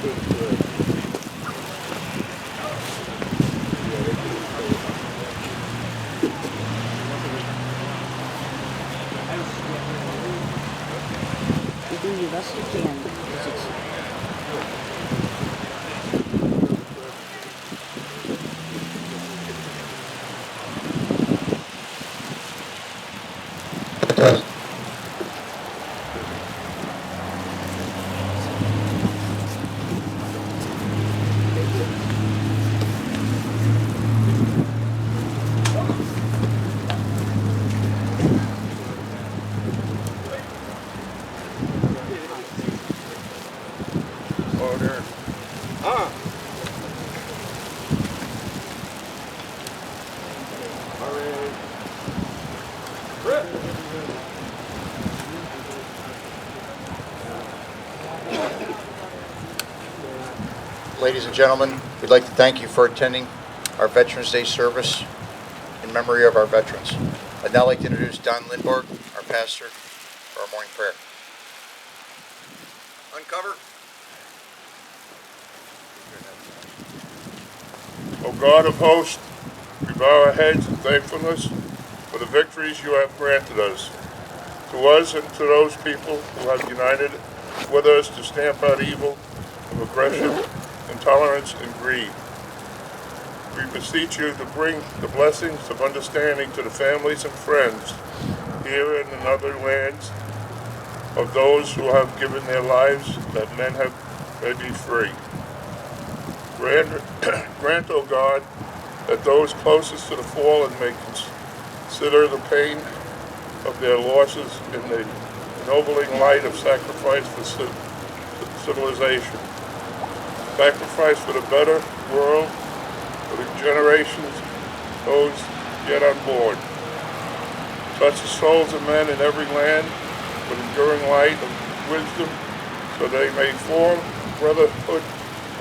Do your best you can. Order. Ah. All right. Rip. Ladies and gentlemen, we'd like to thank you for attending our Veterans Day service in memory of our veterans. I'd now like to introduce Don Lindborg, our pastor, for our morning prayer. Uncover. O God of hosts, we bow our heads in thankfulness for the victories you have granted us. To us and to those people who have united with us to stamp out evil of aggression, intolerance, and greed. We beseech you to bring the blessings of understanding to the families and friends here and in other lands of those who have given their lives that men may be free. Grant, O God, that those closest to the fallen may consider the pain of their losses in the ennobling light of sacrifice for civilization. Sacrifice for the better world, for the generations, those yet unborn. Touch the souls of men in every land with enduring light of wisdom, so they may form brotherhood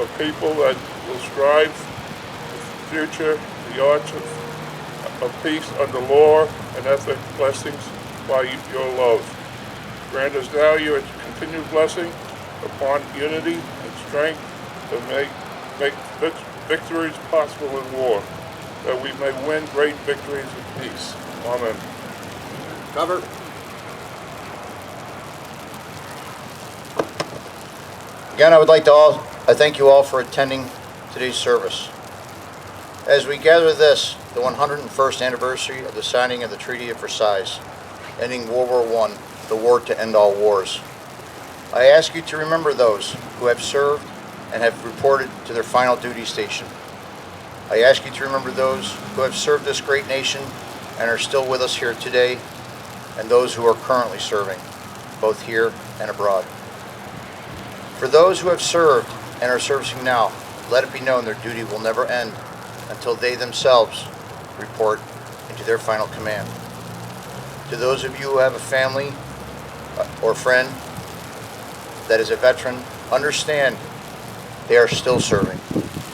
of people that will strive for the future, the arch of peace under law and ethic blessings by your love. Grant us now your continued blessing upon unity and strength to make victories possible in war, that we may win great victories in peace. Amen. Cover. Again, I thank you all for attending today's service. As we gather the 101st anniversary of the signing of the Treaty of Versailles, ending World War I, the war to end all wars, I ask you to remember those who have served and have reported to their final duty station. I ask you to remember those who have served this great nation and are still with us here today, and those who are currently serving, both here and abroad. For those who have served and are servicing now, let it be known their duty will never end until they themselves report into their final command. To those of you who have a family or friend that is a veteran, understand they are still serving.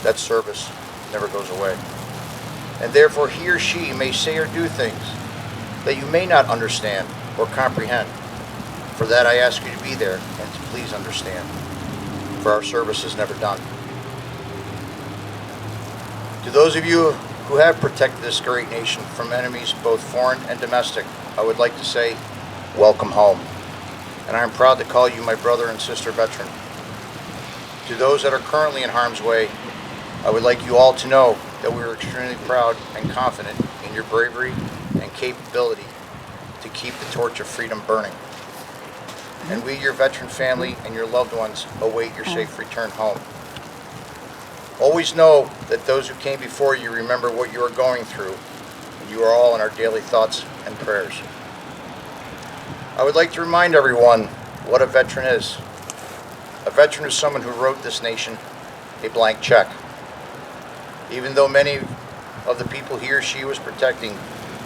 That service never goes away. And therefore he or she may say or do things that you may not understand or comprehend. For that I ask you to be there and to please understand, for our service is never done. To those of you who have protected this great nation from enemies both foreign and domestic, I would like to say, welcome home. And I am proud to call you my brother and sister veteran. To those that are currently in harm's way, I would like you all to know that we are extremely proud and confident in your bravery and capability to keep the torch of freedom burning. And we, your veteran family, and your loved ones await your safe return home. Always know that those who came before you remember what you are going through, and you are all in our daily thoughts and prayers. I would like to remind everyone what a veteran is. A veteran is someone who wrote this nation a blank check. Even though many of the people he or she was protecting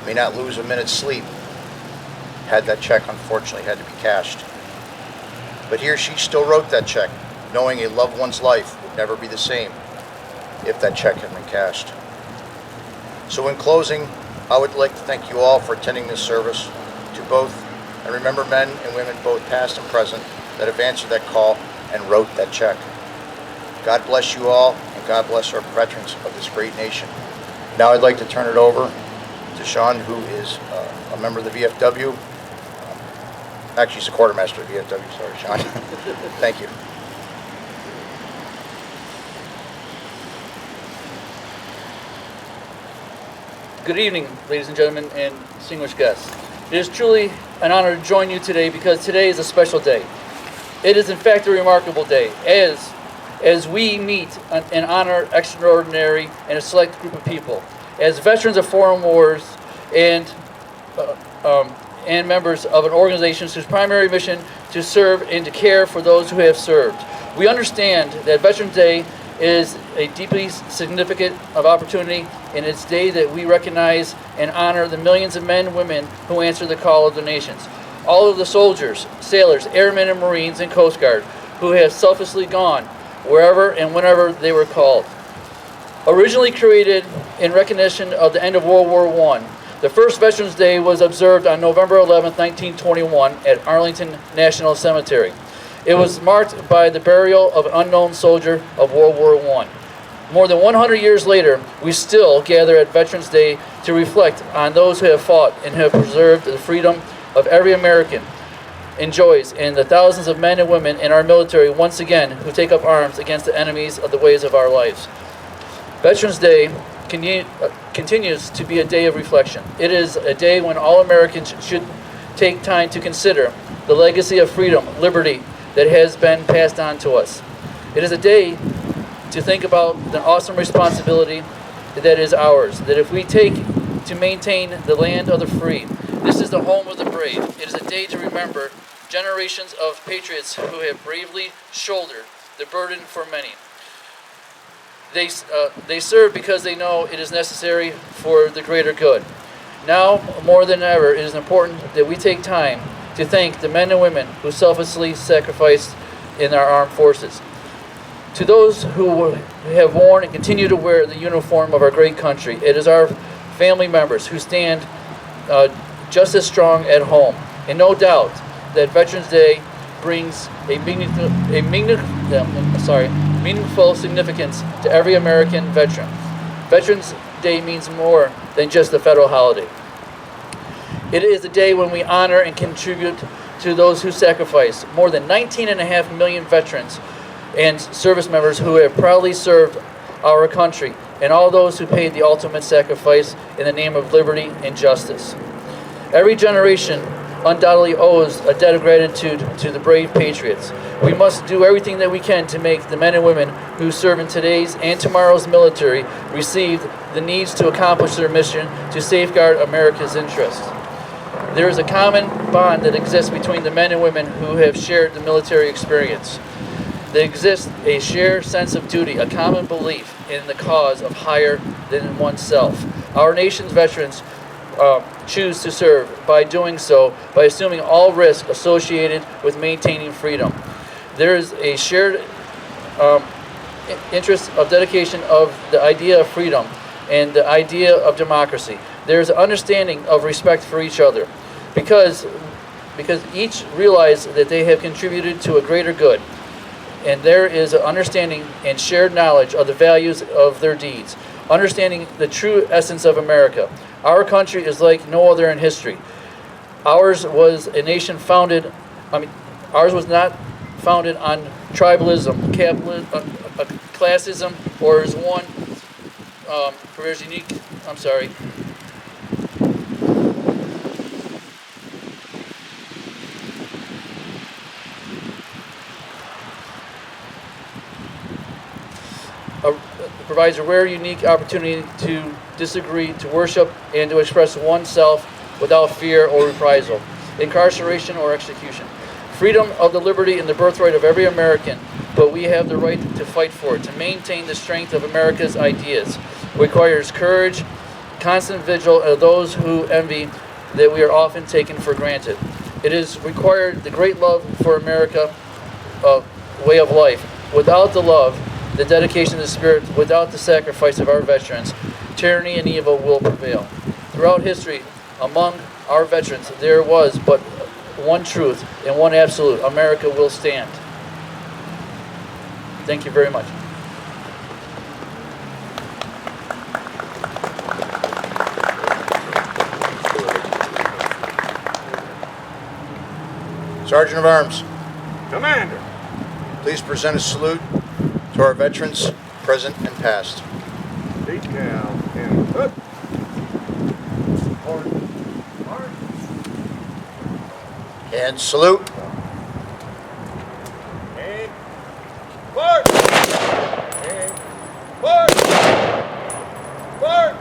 may not lose a minute's sleep, had that check unfortunately had to be cashed. But he or she still wrote that check, knowing a loved one's life would never be the same if that check had been cashed. So in closing, I would like to thank you all for attending this service, to both, and remember men and women both past and present that have answered that call and wrote that check. God bless you all, and God bless our veterans of this great nation. Now I'd like to turn it over to Sean, who is a member of the VFW. Actually, he's a quartermaster of the VFW. Sorry, Sean. Thank you. Good evening, ladies and gentlemen, and distinguished guests. It is truly an honor to join you today because today is a special day. It is in fact a remarkable day as we meet and honor extraordinary and a select group of people. As veterans of foreign wars and members of an organization whose primary mission to serve and to care for those who have served. We understand that Veterans Day is a deeply significant opportunity, and it's a day that we recognize and honor the millions of men and women who answer the call of their nations. All of the soldiers, sailors, airmen, and Marines, and Coast Guard who have selflessly gone wherever and whenever they were called. Originally created in recognition of the end of World War I, the first Veterans Day was observed on November 11, 1921 at Arlington National Cemetery. It was marked by the burial of an unknown soldier of World War I. More than 100 years later, we still gather at Veterans Day to reflect on those who have fought and have preserved the freedom of every American enjoys, and the thousands of men and women in our military once again who take up arms against the enemies of the ways of our lives. Veterans Day continues to be a day of reflection. It is a day when all Americans should take time to consider the legacy of freedom, liberty that has been passed on to us. It is a day to think about the awesome responsibility that is ours, that if we take to maintain the land of the free, this is the home of the brave. It is a day to remember generations of patriots who have bravely shouldered the burden for many. They serve because they know it is necessary for the greater good. Now, more than ever, it is important that we take time to thank the men and women who selflessly sacrificed in our armed forces. To those who have worn and continue to wear the uniform of our great country, it is our family members who stand just as strong at home. And no doubt that Veterans Day brings a meaningful significance to every American veteran. Veterans Day means more than just a federal holiday. It is a day when we honor and contribute to those who sacrifice. More than 19.5 million veterans and service members who have proudly served our country, and all those who paid the ultimate sacrifice in the name of liberty and justice. Every generation undoubtedly owes a debt of gratitude to the brave patriots. We must do everything that we can to make the men and women who serve in today's and tomorrow's military receive the needs to accomplish their mission to safeguard America's interests. There is a common bond that exists between the men and women who have shared the military experience. There exists a shared sense of duty, a common belief in the cause of higher than oneself. Our nation's veterans choose to serve by doing so by assuming all risk associated with maintaining freedom. There is a shared interest of dedication of the idea of freedom and the idea of democracy. There is an understanding of respect for each other because each realize that they have contributed to a greater good. And there is an understanding and shared knowledge of the values of their deeds, understanding the true essence of America. Our country is like no other in history. Ours was a nation ours was not founded on tribalism, classism, or as one for unique, provides a rare, unique opportunity to disagree, to worship, and to express oneself without fear or reprisal, incarceration, or execution. Freedom of the liberty and the birthright of every American, but we have the right to fight for it. To maintain the strength of America's ideas requires courage, constant vigil of those who envy that we are often taken for granted. It is required the great love for America, way of life. Without the love, the dedication of the spirit, without the sacrifice of our veterans, tyranny and evil will prevail. Throughout history, among our veterans, there was but one truth and one absolute: America will stand. Thank you very much. Sergeant of Arms, Commander. please present a salute to our veterans, present and past. Decal and up. And salute. And forward. And forward. Forward.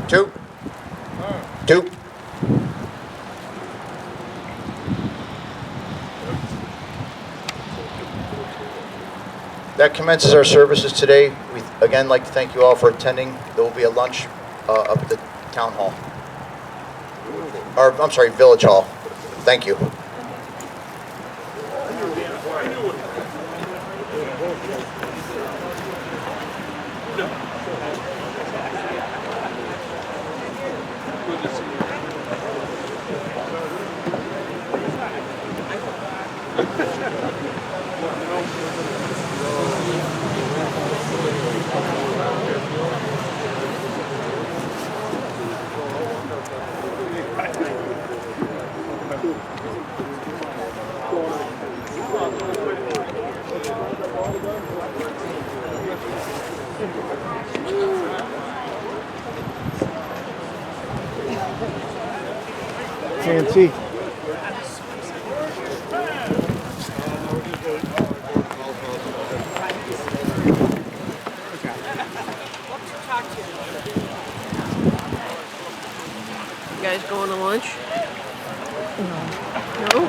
Two. Two. That commences our services today. We again like to thank you all for attending. There will be a lunch up at the town hall. Or, I'm sorry, village hall. Thank you. Can't see. You guys going to lunch? No. No?